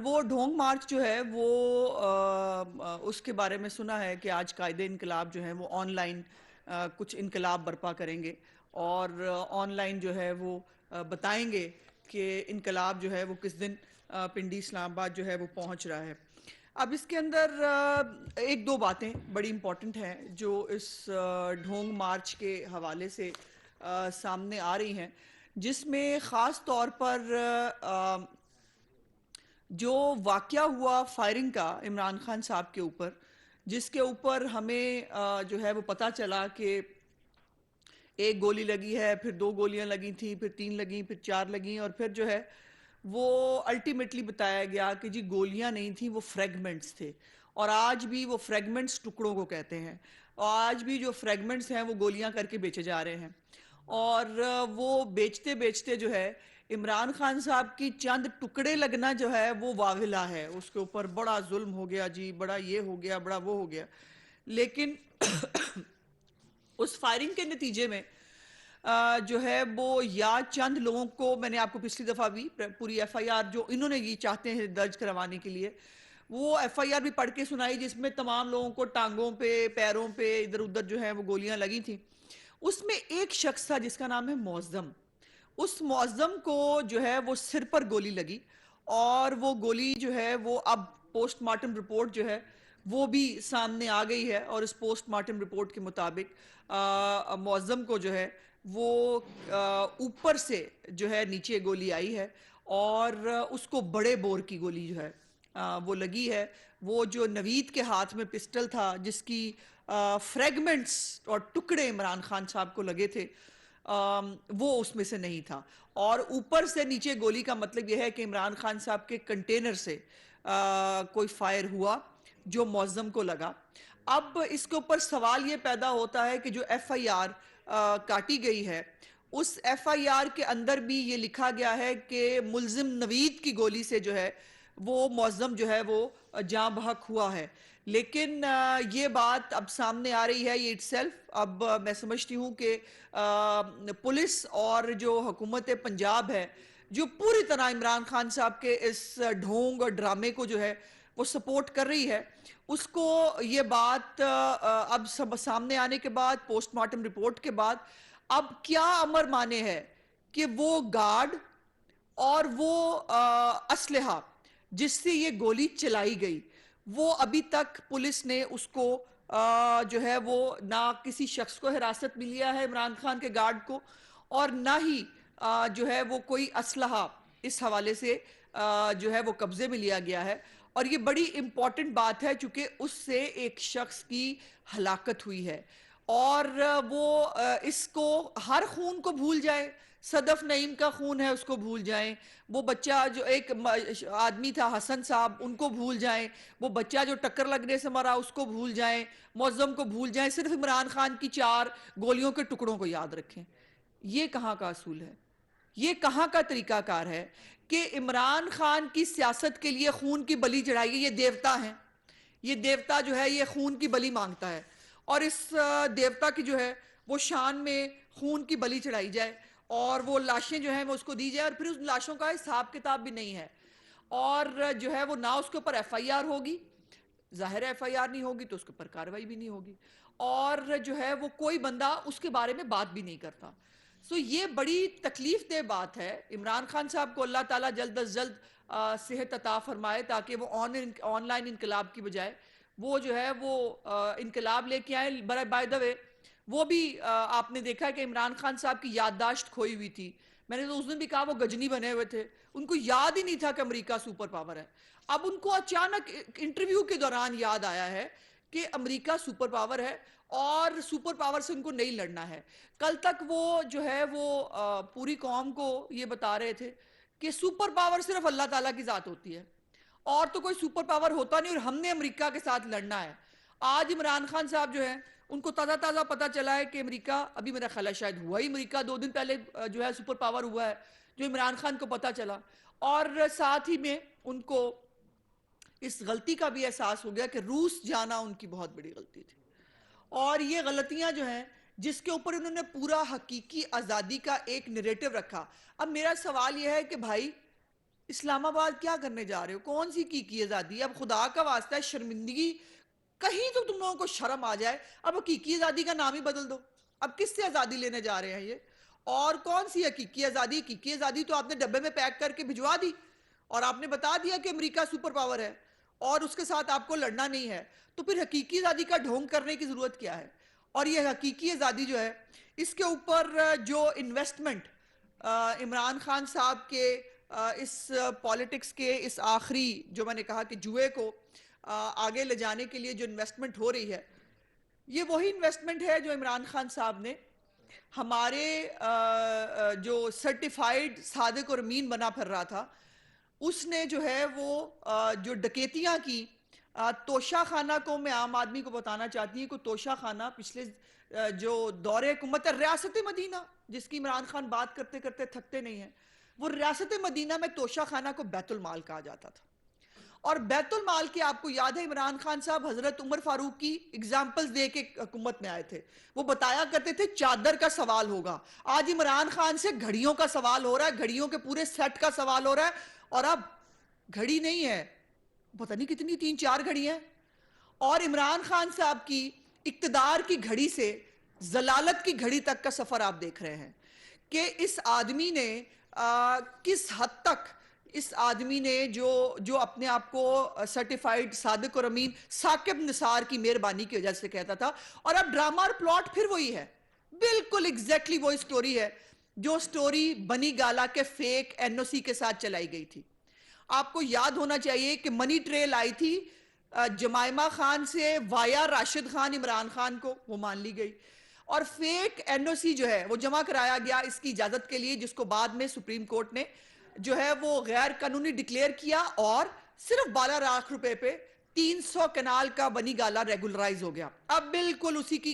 وہ ڈھونگ مارچ جو ہے وہ اس کے بارے میں سنا ہے کہ آج قائد انقلاب جو ہیں وہ آن لائن کچھ انقلاب برپا کریں گے اور آن لائن جو ہے وہ بتائیں گے کہ انقلاب جو ہے وہ کس دن پنڈی اسلام آباد جو ہے وہ پہنچ رہا ہے۔ اب اس کے اندر ایک دو باتیں بڑی امپورٹنٹ ہیں جو اس ڈھونگ مارچ کے حوالے سے سامنے آ رہی ہیں، جس میں خاص طور پر جو واقعہ ہوا فائرنگ کا عمران خان صاحب کے اوپر، جس کے اوپر ہمیں جو ہے وہ پتہ چلا کہ ایک گولی لگی ہے، پھر دو گولیاں لگی تھیں، پھر تین لگیں، پھر چار لگیں، اور پھر جو ہے وہ الٹیمیٹلی بتایا گیا کہ جی گولیاں نہیں تھیں، وہ فریگمنٹس تھے، اور آج بھی وہ فریگمنٹس ٹکڑوں کو کہتے ہیں، اور آج بھی جو فریگمنٹس ہیں وہ گولیاں کر کے بیچے جا رہے ہیں، اور وہ بیچتے بیچتے جو ہے عمران خان صاحب کی چند ٹکڑے لگنا جو ہے وہ واویلا ہے، اس کے اوپر بڑا ظلم ہو گیا، جی بڑا یہ ہو گیا، بڑا وہ ہو گیا، لیکن اس فائرنگ کے نتیجے میں جو ہے وہ یا چند لوگوں کو، میں نے آپ کو پچھلی دفعہ بھی پوری ایف آئی آر جو انہوں نے یہ چاہتے ہیں درج کروانے کے لیے، وہ ایف آئی آر بھی پڑھ کے سنائی، جس میں تمام لوگوں کو ٹانگوں پہ، پیروں پہ، ادھر ادھر جو ہے وہ گولیاں لگی تھیں۔ اس میں ایک شخص تھا جس کا نام ہے معظم، اس معظم کو جو ہے وہ سر پر گولی لگی، اور وہ گولی جو ہے وہ اب پوسٹ مارٹم رپورٹ جو ہے وہ بھی سامنے آ گئی ہے، اور اس پوسٹ مارٹم رپورٹ کے مطابق معظم کو جو ہے وہ اوپر سے جو ہے نیچے گولی آئی ہے، اور اس کو بڑے بور کی گولی جو ہے وہ لگی ہے۔ وہ جو نوید کے ہاتھ میں پسٹل تھا جس کی فریگمنٹس اور ٹکڑے عمران خان صاحب کو لگے تھے، وہ اس میں سے نہیں تھا، اور اوپر سے نیچے گولی کا مطلب یہ ہے کہ عمران خان صاحب کے کنٹینر سے کوئی فائر ہوا جو معظم کو لگا۔ اب اس کے اوپر سوال یہ پیدا ہوتا ہے کہ جو ایف آئی آر کاٹی گئی ہے، اس ایف آئی آر کے اندر بھی یہ لکھا گیا ہے کہ ملزم نوید کی گولی سے جو ہے وہ معظم جو ہے وہ جاں بحق ہوا ہے، لیکن یہ بات اب سامنے آ رہی ہے، یہ اٹ سیلف اب میں سمجھتی ہوں کہ پولیس اور جو حکومت پنجاب ہے جو پوری طرح عمران خان صاحب کے اس ڈھونگ اور ڈرامے کو جو ہے وہ سپورٹ کر رہی ہے، اس کو یہ بات اب سب سامنے آنے کے بعد، پوسٹ مارٹم رپورٹ کے بعد، اب کیا امر مانے ہے کہ وہ گارڈ اور وہ اسلحہ جس سے یہ گولی چلائی گئی، وہ ابھی تک پولیس نے اس کو جو ہے وہ نہ کسی شخص کو حراست میں لیا ہے عمران خان کے گارڈ کو، اور نہ ہی جو ہے وہ کوئی اسلحہ اس حوالے سے جو ہے وہ قبضے میں لیا گیا ہے، اور یہ بڑی امپورٹنٹ بات ہے چونکہ اس سے ایک شخص کی ہلاکت ہوئی ہے، اور وہ اس کو ہر خون کو بھول جائیں، صدف نعیم کا خون ہے اس کو بھول جائیں، وہ بچہ جو ایک آدمی تھا حسن صاحب ان کو بھول جائیں، وہ بچہ جو ٹکر لگنے سے مرا اس کو بھول جائیں، معظم کو بھول جائیں، صرف عمران خان کی 4 گولیوں کے ٹکڑوں کو یاد رکھیں۔ یہ کہاں کا اصول ہے؟ یہ کہاں کا طریقہ کار ہے کہ عمران خان کی سیاست کے لیے خون کی بلی چڑھائیے؟ یہ دیوتا ہیں، یہ دیوتا جو ہے یہ خون کی بلی مانگتا ہے، اور اس دیوتا کی جو ہے وہ شان میں خون کی بلی چڑھائی جائے، اور وہ لاشیں جو ہیں وہ اس کو دی جائے، اور پھر اس لاشوں کا حساب کتاب بھی نہیں ہے، اور جو ہے وہ نہ اس کے اوپر ایف آئی آر ہوگی، ظاہر ایف آئی آر نہیں ہوگی تو اس کے اوپر کارروائی بھی نہیں ہوگی، اور جو ہے وہ کوئی بندہ اس کے بارے میں بات بھی نہیں کرتا۔ سو یہ بڑی تکلیف دہ بات ہے۔ عمران خان صاحب کو اللہ تعالیٰ جلد از جلد صحت عطا فرمائے تاکہ وہ آن لائن انقلاب کی بجائے وہ جو ہے وہ انقلاب لے کے آئے۔ بائی دا وے وہ بھی آپ نے دیکھا کہ عمران خان صاحب کی یادداشت کھوئی ہوئی تھی، میں نے تو اس دن بھی کہا وہ گجنی بنے ہوئے تھے، ان کو یاد ہی نہیں تھا کہ امریکہ سپر پاور ہے، اب ان کو اچانک انٹرویو کے دوران یاد آیا ہے کہ امریکہ سپر پاور ہے اور سپر پاور سے ان کو نہیں لڑنا ہے۔ کل تک وہ جو ہے وہ پوری قوم کو یہ بتا رہے تھے کہ سپر پاور صرف اللہ تعالیٰ کی ذات ہوتی ہے، اور تو کوئی سپر پاور ہوتا نہیں، اور ہم نے امریکہ کے ساتھ لڑنا ہے۔ آج عمران خان صاحب جو ہیں ان کو تازہ تازہ پتا چلا ہے کہ امریکہ، ابھی میرا خیال ہے شاید ہوا ہی امریکہ 2 دن پہلے جو ہے سپر پاور ہوا ہے، جو عمران خان کو پتا چلا، اور ساتھ ہی میں ان کو اس غلطی کا بھی احساس ہو گیا کہ روس جانا ان کی بہت بڑی غلطی تھی، اور یہ غلطیاں جو ہیں جس کے اوپر انہوں نے پورا حقیقی آزادی کا ایک نریٹو رکھا۔ اب میرا سوال یہ ہے کہ بھائی اسلام آباد کیا کرنے جا رہے ہو؟ کون سی کی آزادی؟ اب خدا کا واسطہ ہے، شرمندگی، کہیں تو تم لوگوں کو شرم آ جائے، اب حقیقی آزادی کا نام ہی بدل دو۔ اب کس سے آزادی لینے جا رہے ہیں یہ؟ اور کون سی حقیقی آزادی؟ حقیقی آزادی تو آپ نے ڈبے میں پیک کر کے بھجوا دی، اور آپ نے بتا دیا کہ امریکہ سپر پاور ہے اور اس کے ساتھ آپ کو لڑنا نہیں ہے، تو پھر حقیقی آزادی کا ڈھونگ کرنے کی ضرورت کیا ہے؟ اور یہ حقیقی آزادی جو ہے، اس کے اوپر جو انویسٹمنٹ عمران خان صاحب کے اس پالیٹکس کے اس آخری جو میں نے کہا کہ جوئے کو آگے لے جانے کے لیے جو انویسٹمنٹ ہو رہی ہے، یہ وہی انویسٹمنٹ ہے جو عمران خان صاحب نے ہمارے جو سرٹیفائیڈ صادق اور امین بنا پھر رہا تھا، اس نے جو ہے وہ جو ڈکیتیاں کی، توشہ خانہ کو میں عام آدمی کو بتانا چاہتی ہوں کہ توشہ خانہ پچھلے جو دور حکومت ہے ریاست مدینہ، جس کی عمران خان بات کرتے کرتے تھکتے نہیں ہیں، وہ ریاست مدینہ میں توشہ خانہ کو بیت المال کہا جاتا تھا۔ اور بیت المال کے آپ کو یاد ہے عمران خان صاحب حضرت عمر فاروق کی اگزامپلز دے کے حکومت میں آئے تھے، وہ بتایا کرتے تھے چادر کا سوال ہوگا، آج عمران خان سے گھڑیوں کا سوال ہو رہا ہے، گھڑیوں کے پورے سیٹ کا سوال ہو رہا ہے، اور اب گھڑی نہیں ہے، پتہ نہیں کتنی 3-4 گھڑی ہیں، اور عمران خان صاحب کی اقتدار کی گھڑی سے ضلالت کی گھڑی تک کا سفر آپ دیکھ رہے ہیں کہ اس آدمی نے کس حد تک، اس آدمی نے جو اپنے آپ کو سرٹیفائیڈ صادق اور امین ثاقب نثار کی مہربانی کی وجہ سے کہتا تھا، اور اب ڈرامہ اور پلاٹ پھر وہی ہے، بالکل ایگزیکٹلی وہی سٹوری ہے جو سٹوری بنی گالا کے فیک این او سی کے ساتھ چلائی گئی تھی۔ آپ کو یاد ہونا چاہیے کہ منی ٹریل آئی تھی جمائمہ خان سے وایا راشد خان عمران خان کو، وہ مان لی گئی، اور فیک این او سی جو ہے وہ جمع کرایا گیا اس کی اجازت کے لیے، جس کو بعد میں سپریم کورٹ نے جو ہے وہ غیر قانونی ڈکلیئر کیا، اور صرف 12 لاکھ روپے پہ 300 کنال کا بنی گالا ریگولرائز ہو گیا۔ اب بالکل اسی کی